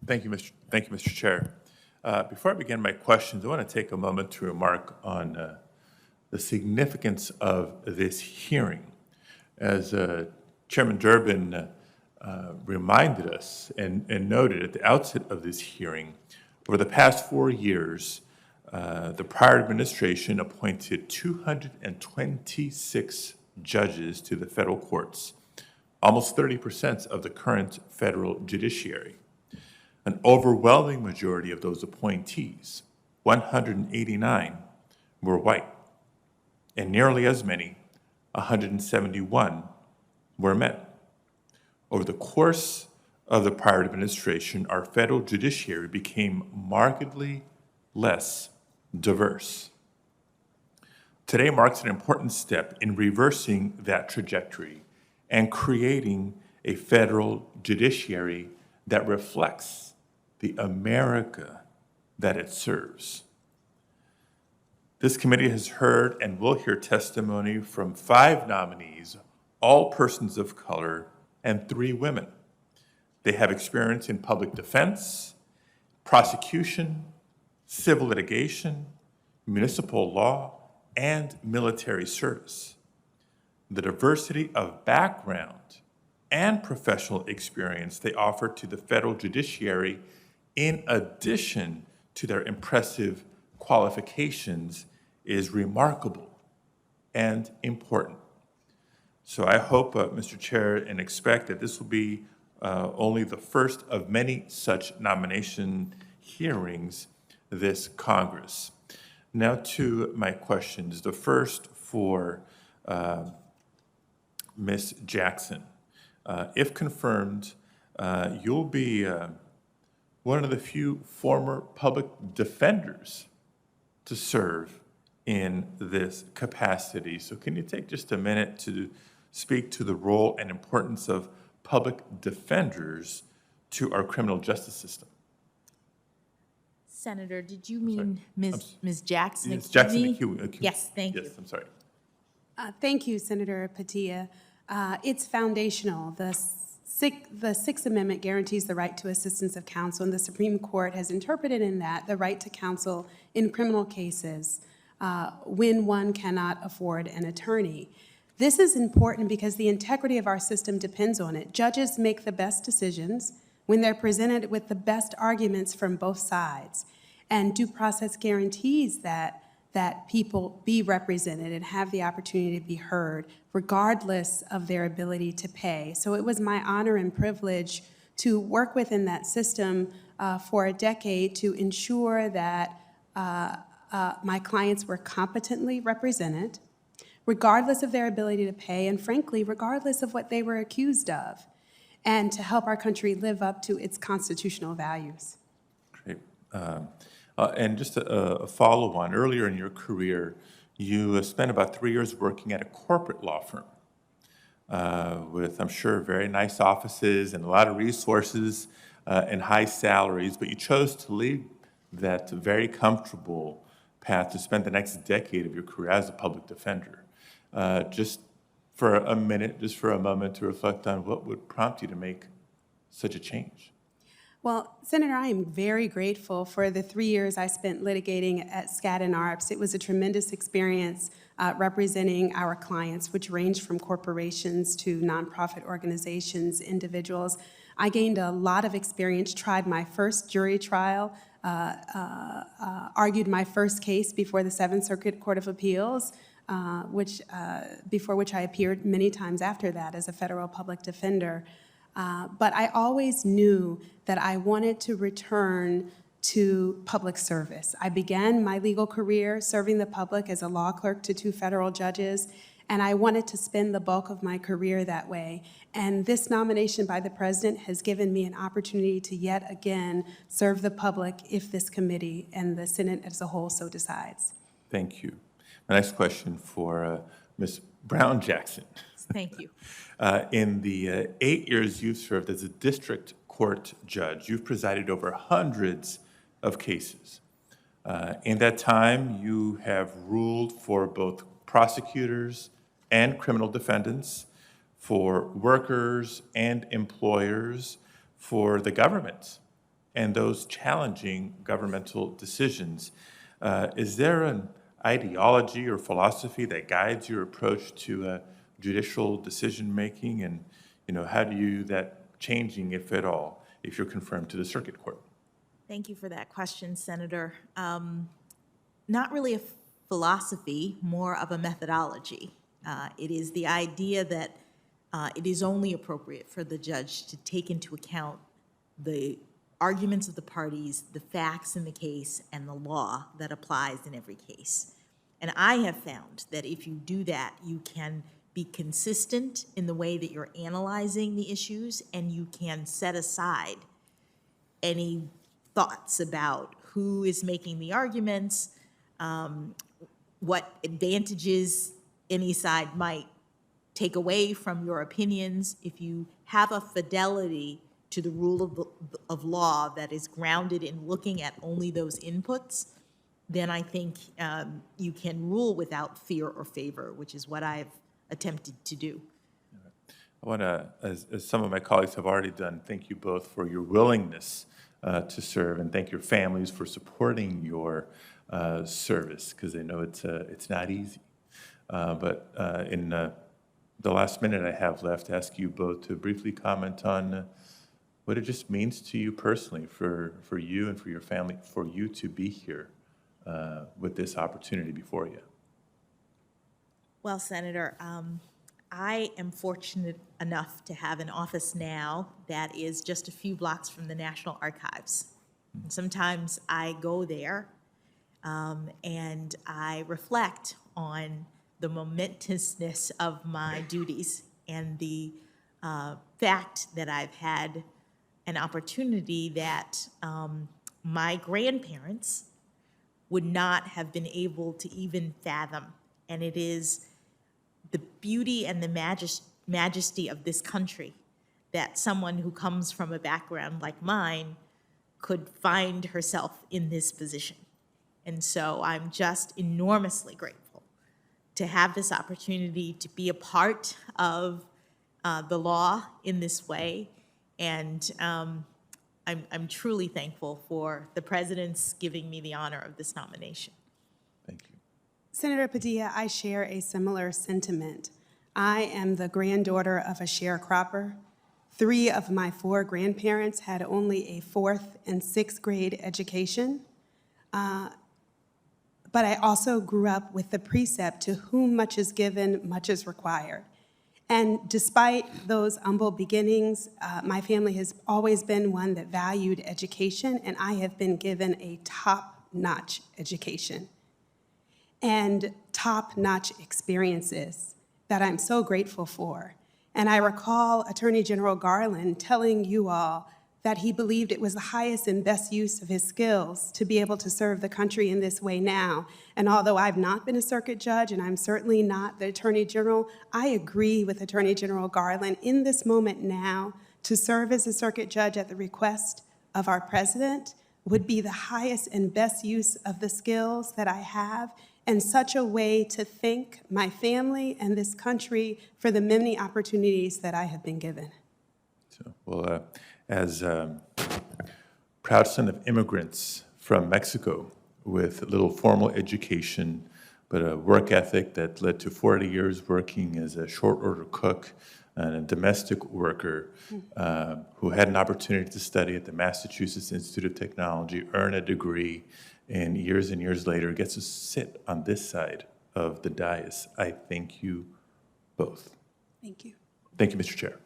Thank you, Mr. Chair. Before I begin my questions, I want to take a moment to remark on the significance of this hearing. As Chairman Durbin reminded us and noted at the outset of this hearing, over the past 4 years, the prior administration appointed 226 judges to the federal courts, almost 30% of the current federal judiciary. An overwhelming majority of those appointees, 189, were white, and nearly as many, 171, were men. Over the course of the prior administration, our federal judiciary became markedly less diverse. Today marks an important step in reversing that trajectory and creating a federal judiciary that reflects the America that it serves. This committee has heard and will hear testimony from 5 nominees, all persons of color, and 3 women. They have experience in public defense, prosecution, civil litigation, municipal law, and military service. The diversity of background and professional experience they offer to the federal judiciary, in addition to their impressive qualifications, is remarkable and important. So I hope, Mr. Chair, and expect that this will be only the first of many such nomination hearings this Congress. Now to my questions. The first for Ms. Jackson. If confirmed, you'll be one of the few former public defenders to serve in this capacity. So can you take just a minute to speak to the role and importance of public defenders to our criminal justice system? Senator, did you mean Ms. Jackson-Akiwumi? Yes, Jackson-Akiwumi. Yes, thank you. Yes, I'm sorry. Thank you, Senator Padilla. It's foundational. The Sixth Amendment guarantees the right to assistance of counsel, and the Supreme Court has interpreted in that the right to counsel in criminal cases when one cannot afford an attorney. This is important because the integrity of our system depends on it. Judges make the best decisions when they're presented with the best arguments from both sides. And due process guarantees that people be represented and have the opportunity to be heard, regardless of their ability to pay. So it was my honor and privilege to work within that system for a decade to ensure that my clients were competently represented, regardless of their ability to pay, and frankly, regardless of what they were accused of, and to help our country live up to its constitutional values. Great. And just a follow-on, earlier in your career, you spent about 3 years working at a corporate law firm with, I'm sure, very nice offices and a lot of resources and high salaries, but you chose to leave that very comfortable path to spend the next decade of your career as a public defender. Just for a minute, just for a moment to reflect on what would prompt you to make such a change. Well, Senator, I am very grateful for the 3 years I spent litigating at Skadden Arps. It was a tremendous experience representing our clients, which range from corporations to nonprofit organizations, individuals. I gained a lot of experience, tried my first jury trial, argued my first case before the Seventh Circuit Court of Appeals, before which I appeared many times after that as a federal public defender. But I always knew that I wanted to return to public service. I began my legal career serving the public as a law clerk to 2 federal judges, and I wanted to spend the bulk of my career that way. And this nomination by the President has given me an opportunity to yet again serve the public if this committee and the Senate as a whole so decides. Thank you. My next question for Ms. Brown Jackson. Thank you. In the 8 years you've served as a district court judge, you've presided over hundreds of cases. In that time, you have ruled for both prosecutors and criminal defendants, for workers and employers, for the government and those challenging governmental decisions. Is there an ideology or philosophy that guides your approach to judicial decision-making? And, how do you that changing, if at all, if you're confirmed to the circuit court? Thank you for that question, Senator. Not really a philosophy, more of a methodology. It is the idea that it is only appropriate for the judge to take into account the arguments of the parties, the facts in the case, and the law that applies in every case. And I have found that if you do that, you can be consistent in the way that you're analyzing the issues, and you can set aside any thoughts about who is making the arguments, what advantages any side might take away from your opinions. If you have a fidelity to the rule of law that is grounded in looking at only those inputs, then I think you can rule without fear or favor, which is what I've attempted to do. I want to, as some of my colleagues have already done, thank you both for your willingness to serve, and thank your families for supporting your service, because I know it's not easy. But in the last minute I have left, ask you both to briefly comment on what it just means to you personally, for you and for your family, for you to be here with this opportunity before you. Well, Senator, I am fortunate enough to have an office now that is just a few blocks from the National Archives. And sometimes I go there and I reflect on the momentousness of my duties and the fact that I've had an opportunity that my grandparents would not have been able to even fathom. And it is the beauty and the majesty of this country that someone who comes from a background like mine could find herself in this position. And so I'm just enormously grateful to have this opportunity to be a part of the law in this way. And I'm truly thankful for the president's giving me the honor of this nomination. Thank you. Senator Padilla, I share a similar sentiment. I am the granddaughter of a sharecropper. 3 of my 4 grandparents had only a 4th and 6th grade education. But I also grew up with the precept, to whom much is given, much is required. And despite those humble beginnings, my family has always been one that valued education, and I have been given a top-notch education and top-notch experiences that I'm so grateful for. And I recall Attorney General Garland telling you all that he believed it was the highest and best use of his skills to be able to serve the country in this way now. And although I've not been a circuit judge, and I'm certainly not the Attorney General, I agree with Attorney General Garland in this moment now to serve as a circuit judge at the request of our president would be the highest and best use of the skills that I have, and such a way to thank my family and this country for the many opportunities that I have been given. So, well, as proud son of immigrants from Mexico with little formal education, but a work ethic that led to 40 years working as a short order cook and a domestic worker who had an opportunity to study at the Massachusetts Institute of Technology, earn a degree, and years later gets to sit on this side of the dais. I thank you both. Thank you. Thank you, Mr. Chair.